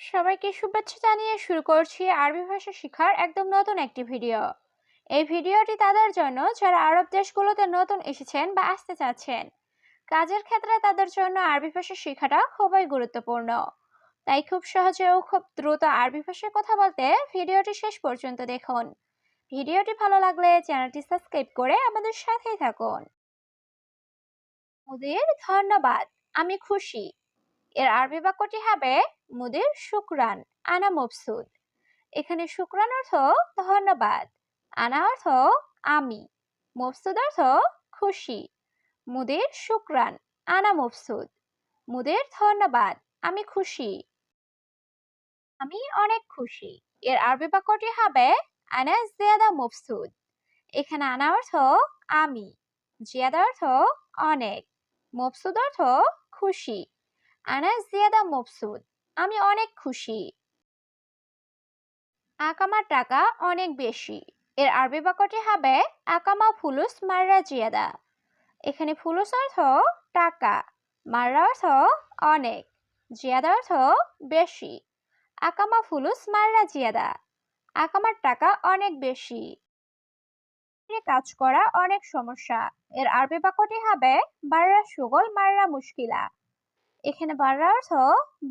সবাইকে শুভেচ্ছা জানিয়ে শুরু করছি আরবি ভাষা শেখার একদম নতুন একটি ভিডিও। এই ভিডিওটি তাদের জন্য যারা আরব দেশগুলোতে নতুন এসেছেন বা আসতে চাচ্ছেন। কাজের ক্ষেত্রে তাদের জন্য আরবি ভাষা শেখাটা খুবই গুরুত্বপূর্ণ। তাই খুব সহজে ও খুব দ্রুত আরবি ভাষায় কথা বলতে ভিডিওটি শেষ পর্যন্ত দেখুন। ভিডিওটি ভালো লাগলে চ্যানেলটি সাবস্ক্রাইব করে আমাদের সাথেই থাকুন। মুদির ধন্যবাদ, আমি খুশি। এর আরবি বাক্যটি হবে মুদির শুকরান, আনা মবসুদ। এখানে শুকরান অর্থ ধন্যবাদ, আনা অর্থ আমি, মবসুদ অর্থ খুশি। মুদির শুকরান, আনা মবসুদ। মুদির ধন্যবাদ, আমি খুশি। আমি অনেক খুশি। এর আরবি বাক্যটি হবে আনা জিয়াদা মবসুদ। এখানে আনা অর্থ আমি, জিয়াদা অর্থ অনেক, মবসুদ অর্থ খুশি। আনা জিয়াদা মবসুদ, আমি অনেক খুশি। আকামার টাকা অনেক বেশি। এর আরবি বাক্যটি হবে আকামা ফুলুস মাররা জিয়াদা। এখানে ফুলুস অর্থ টাকা, মাররা অর্থ অনেক, জিয়াদা অর্থ বেশি। আকামা ফুলুস মাররা জিয়াদা, আকামার টাকা অনেক বেশি। কাজ করা অনেক সমস্যা। এর আরবি বাক্যটি হবে বাররা সুগল মাররা মুশকিলা। এখানে বাররা অর্থ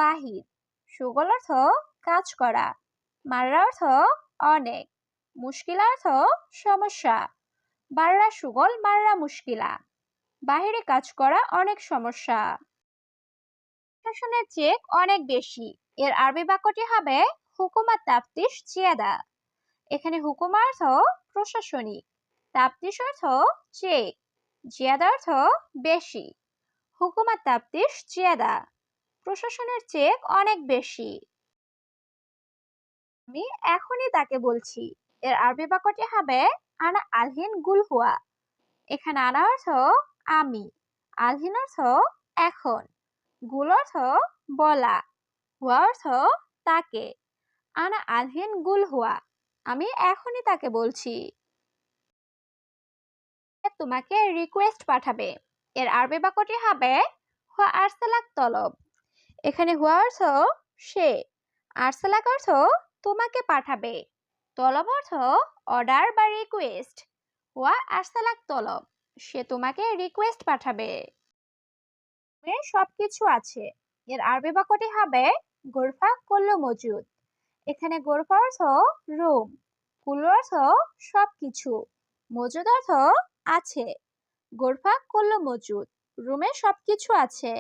বাহির, সুগল অর্থ কাজ করা, মাররা অর্থ অনেক, মুশকিলা অর্থ সমস্যা। বাররা সুগল মাররা মুশকিলা, বাহিরে কাজ করা অনেক সমস্যা। প্রশাসনের চেক অনেক বেশি। এর আরবি বাক্যটি হবে হুকুমা তাফতিশ জিয়াদা। এখানে হুকুমা অর্থ প্রশাসনিক, তাফতিশ অর্থ চেক, জিয়াদা অর্থ বেশি। হুকুমা তাফতিশ জিয়াদা, প্রশাসনের চেক অনেক বেশি। আমি এখনই তাকে বলছি। এর আরবি বাক্যটি হবে আনা আলহিন গুল হুয়া। এখানে আনা অর্থ আমি, আলহিন অর্থ এখন, গুল অর্থ বলা, হুয়া অর্থ তাকে। আনা আলহিন গুল হুয়া, আমি এখনই তাকে বলছি। তোমাকে রিকোয়েস্ট পাঠাবে। এর আরবি বাক্যটি হবে হুয়া আরসালাক তলব। এখানে হুয়া অর্থ সে, আরসালাক অর্থ তোমাকে পাঠাবে, তলব অর্থ অর্ডার বা রিকোয়েস্ট। হুয়া আরসালাক তলব, সে তোমাকে রিকোয়েস্ট পাঠাবে। সবকিছু আছে। এর আরবি বাক্যটি হবে গোরফা কুল্লু মজুদ। এখানে গোরফা অর্থ রুম, কুল্লু অর্থ সবকিছু, মজুদ অর্থ আছে। গোরফা কুল্লু মজুদ, রুমে সবকিছু আছে।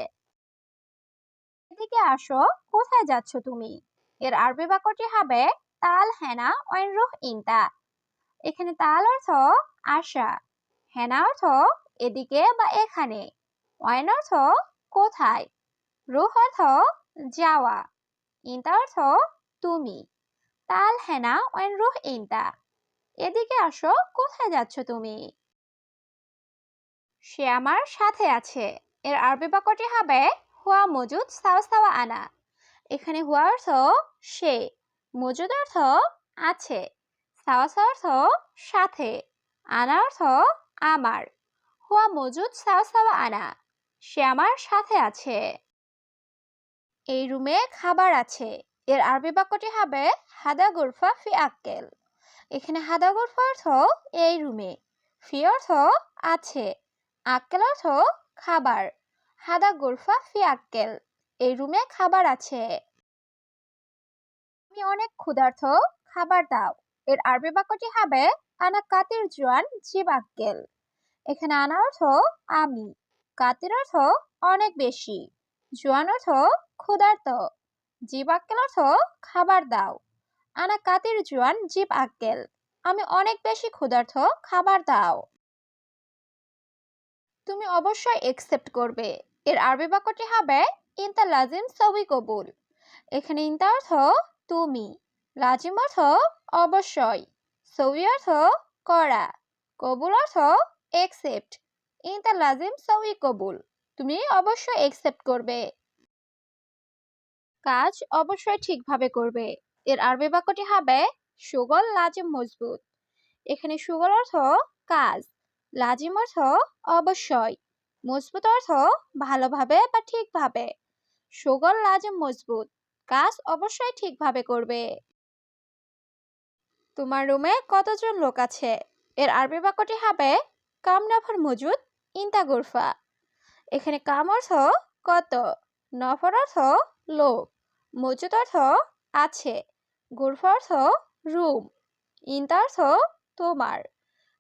এদিকে আসো, কোথায় যাচ্ছ তুমি? এর আরবি বাক্যটি হবে তাল হেনা ওয়াইন রুহ ইনতা। এখানে তাল অর্থ আসা, হেনা অর্থ এদিকে বা এখানে, ওয়াইন অর্থ কোথায়, রুহ অর্থ যাওয়া, ইনতা অর্থ তুমি। তাল হেনা ওয়াইন রুহ ইনতা, এদিকে আসো, কোথায় যাচ্ছ তুমি? সে আমার সাথে আছে। এর আরবি বাক্যটি হবে হুয়া মজুদ সাওয়া সাওয়া আনা। এখানে হুয়া অর্থ সে, মজুদ অর্থ আছে, সাওয়া সাওয়া অর্থ সাথে, আনা অর্থ আমার। হুয়া মজুদ সাওয়া সাওয়া আনা, সে আমার সাথে আছে। এই রুমে খাবার আছে। এর আরবি বাক্যটি হবে হাদা গুরফা ফি আক্কেল। এখানে হাদা গুরফা অর্থ এই রুমে, ফি অর্থ আছে, আক্কেল অর্থ খাবার। হাদা গুরফা ফি আক্কেল, এই রুমে খাবার আছে। আমি অনেক ক্ষুধার্ত, খাবার দাও। এর আরবি বাক্যটি হবে আনা কাতির জোয়ান জিব আক্কেল। এখানে আনা অর্থ আমি, কাতির অর্থ অনেক বেশি, জোয়ান অর্থ ক্ষুধার্ত, জিব আক্কেল অর্থ খাবার দাও। আনা কাতির জোয়ান জিব আক্কেল, আমি অনেক বেশি ক্ষুধার্ত, খাবার দাও। তুমি অবশ্যই একসেপ্ট করবে। এর আরবি বাক্যটি হবে ইনতা লাজিম সবই কবুল। এখানে ইনতা অর্থ তুমি, লাজিম অর্থ অবশ্যই, সবই অর্থ করা, কবুল অর্থ একসেপ্ট। ইনতা লাজিম সবই কবুল, তুমি অবশ্যই একসেপ্ট করবে। কাজ অবশ্যই ঠিকভাবে করবে। এর আরবি বাক্যটি হবে সুগল লাজিম মজবুত। এখানে সুগল অর্থ কাজ, লাজিম অর্থ অবশ্যই, মজবুত অর্থ ভালোভাবে বা ঠিকভাবে। সুগল লাজিম মজবুত, কাজ অবশ্যই ঠিকভাবে করবে। তোমার রুমে কতজন লোক আছে? এর আরবি বাক্যটি হবে কাম নফর মজুদ ইনতা গুরফা। এখানে কাম অর্থ কত, নফর অর্থ লোক, মজুদ অর্থ আছে, গুরফা অর্থ রুম, ইনতা অর্থ তোমার।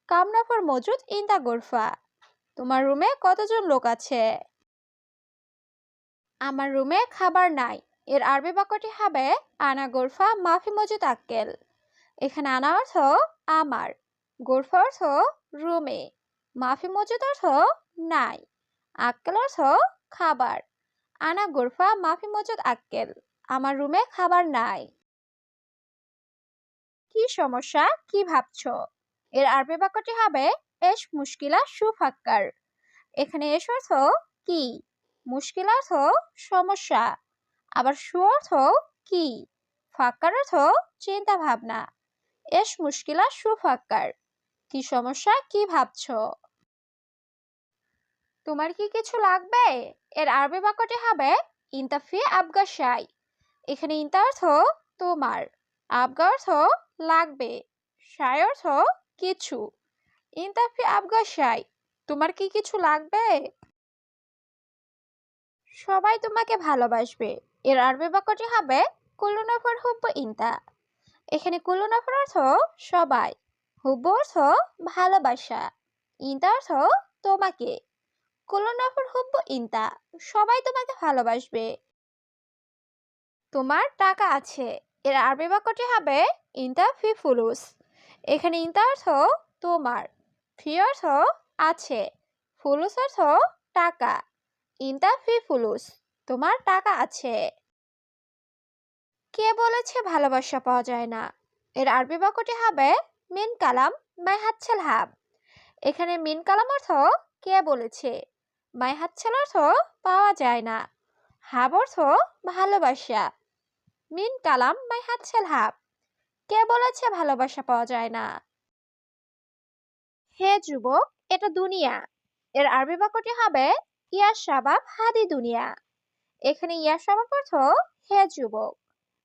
কাম নফর মজুদ ইনতা গুরফা। তোমার রুমে কতজন লোক আছে? আমার রুমে খাবার নাই। এর আরবি বাক্যটি হবে আনা গোরফা মাফি মজুদ আক্কেল। এখানে আনা অর্থ আমার, গোরফা অর্থ রুমে, মাফি মজুদ অর্থ নাই, আক্কেল অর্থ খাবার। আনা গোরফা মাফি মজুদ আক্কেল, আমার রুমে খাবার নাই। কি সমস্যা, কি ভাবছো? এর আরবি বাক্যটি হবে এশ মুশকিলা সুফাক্কার। এখানে এশ অর্থ কি, মুশকিল অর্থ সমস্যা, আবার সু অর্থ কি, ফাক্কার অর্থ চিন্তা ভাবনা। এশ মুশকিলা সুফাক্কার, কি সমস্যা, কি ভাবছো? তোমার কি কিছু লাগবে? এর আরবি বাক্যটি হবে ইনতাফি আবগা শাই। এখানে ইনতা অর্থ তোমার, আবগা অর্থ লাগবে, শাই অর্থ কিছু। ইনতাফি আবগা শাই, তোমার কি কিছু লাগবে? সবাই তোমাকে ভালোবাসবে। এর আরবি বাক্যটি হবে কুল্লু নফর হুব্বু ইনতা। এখানে কুল্লু নফর অর্থ সবাই, হুব্বু অর্থ ভালোবাসা, ইনতা অর্থ তোমাকে। কুল্লু নফর হুব্বু ইনতা, সবাই তোমাকে ভালোবাসবে। তোমার টাকা আছে। এর আরবি বাক্যটি হবে ইনতা ফি ফুলুস। এখানে ইনতা অর্থ তোমার, ফি অর্থ আছে, ফুলুস অর্থ টাকা। ইনতা ফি ফুলুস, তোমার টাকা আছে। কে বলেছে ভালোবাসা পাওয়া যায় না? এর আরবি বাক্যটি হবে মিন কালাম মাই হাতছেল হাব। এখানে মিন কালাম অর্থ কে বলেছে, মাই হাতছেল অর্থ পাওয়া যায় না, হাব অর্থ ভালোবাসা। মিন কালাম মাই হাতছেল হাব, কে বলেছে ভালোবাসা পাওয়া যায় না? হে যুবক, এটা দুনিয়া। এর আরবি বাক্যটি হবে ইয়া শাবাব হাদি দুনিয়া। এখানে ইয়া শাবাব অর্থ হে যুবক,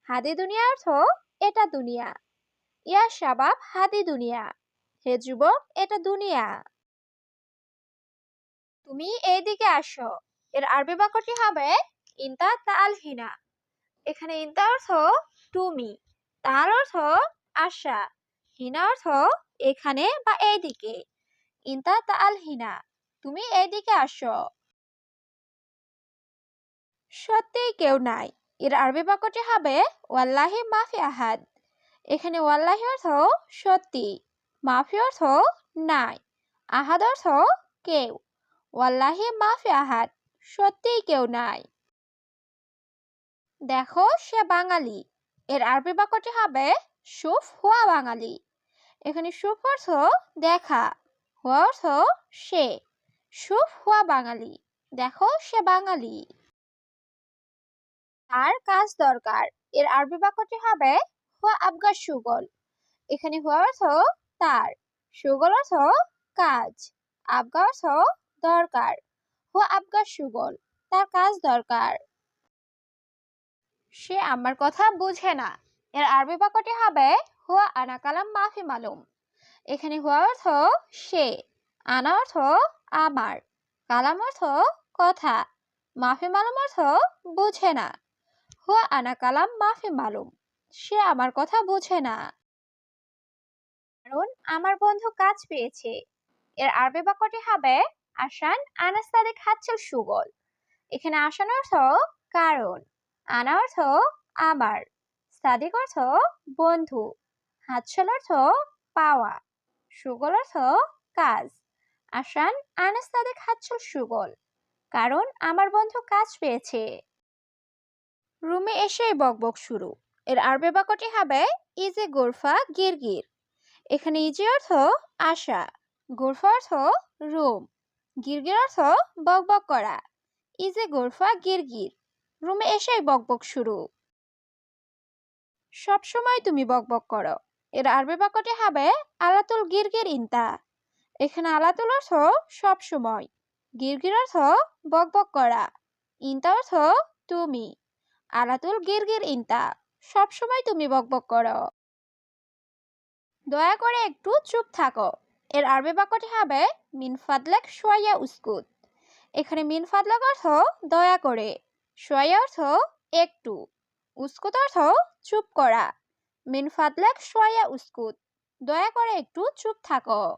হাদি দুনিয়া অর্থ এটা দুনিয়া। ইয়া শাবাব হাদি দুনিয়া, হে যুবক এটা দুনিয়া। তুমি এইদিকে আসো। এর আরবি বাক্যটি হবে ইনতা তাআল হিনা। এখানে ইনতা অর্থ তুমি, তাআল অর্থ আসা, হিনা অর্থ এখানে বা এইদিকে। ইনতা তাআল হিনা, তুমি এইদিকে আসো। সত্যিই কেউ নাই। এর আরবি বাক্যটি হবে ওয়াল্লাহি মাফি আহাদ। এখানে ওয়াল্লাহি অর্থ সত্যি, মাফি অর্থ নাই, আহাদ অর্থ কেউ। ওয়াল্লাহি মাফি আহাদ, সত্যিই কেউ নাই। দেখো সে বাঙালি। এর আরবি বাক্যটি হবে শুফ হুয়া বাঙালি। এখানে শুফ অর্থ দেখা, হুয়া অর্থ সে, শুফ হুয়া বাঙালি, দেখো সে বাঙালি। তার কাজ দরকার। এর আরবি বাক্যটি হবে হুয়া আবগা সুগল। এখানে হুয়া অর্থ তার, সুগল অর্থ কাজ, আবগা অর্থ দরকার। হুয়া আবগা সুগল, তার কাজ দরকার। সে আমার কথা বুঝে না। এর আরবি বাক্যটি হবে হুয়া আনা কালাম মাফি মালুম। এখানে হুয়া অর্থ সে, আনা অর্থ আমার, কালাম অর্থ কথা, মাফি মালুম অর্থ বুঝে না। হুয়া আনা কালাম মাফি মালুম, সে আমার কথা বুঝে না। কারণ আমার বন্ধু কাজ পেয়েছে। এর আরবি বাক্যটি হবে আসান আনাস তাদেক হাতছাল সুগল। এখানে আসান অর্থ কারণ, আনা অর্থ আমার, সাদিক অর্থ বন্ধু, হাতছাল অর্থ পাওয়া, সুগল অর্থ কাজ। আসান আনাস তাদেক হাতছাল সুগল, কারণ আমার বন্ধু কাজ পেয়েছে। রুমে এসেই বকবক শুরু। এর আরবি বাক্যটি হবে ইজে গোরফা গিরগির। এখানে ইজে অর্থ আশা, গোরফা অর্থ রুম, গিরগির অর্থ বকবক করা। ইজে গোরফা গিরগির, রুমে এসেই বকবক শুরু। সব সময় তুমি বকবক করো। এর আরবি বাক্যটি হবে আলাতুল গিরগির ইনতা। এখানে আলাতুল অর্থ সব সময়, গিরগির অর্থ বকবক করা, ইনতা অর্থ তুমি, আলাতুল গিরগির ইনতা, সবসময় তুমি বকবক করো। দয়া করে একটু চুপ থাকো। এর আরবি বাক্যটি হবে মিন ফাদলাক শোয়া উসকুত। এখানে মিন ফাদলাক অর্থ দয়া করে, শোয়া অর্থ একটু, উসকুত অর্থ চুপ করা। মিন ফাদলাক শোয়া উসকুত, দয়া করে একটু চুপ থাকো।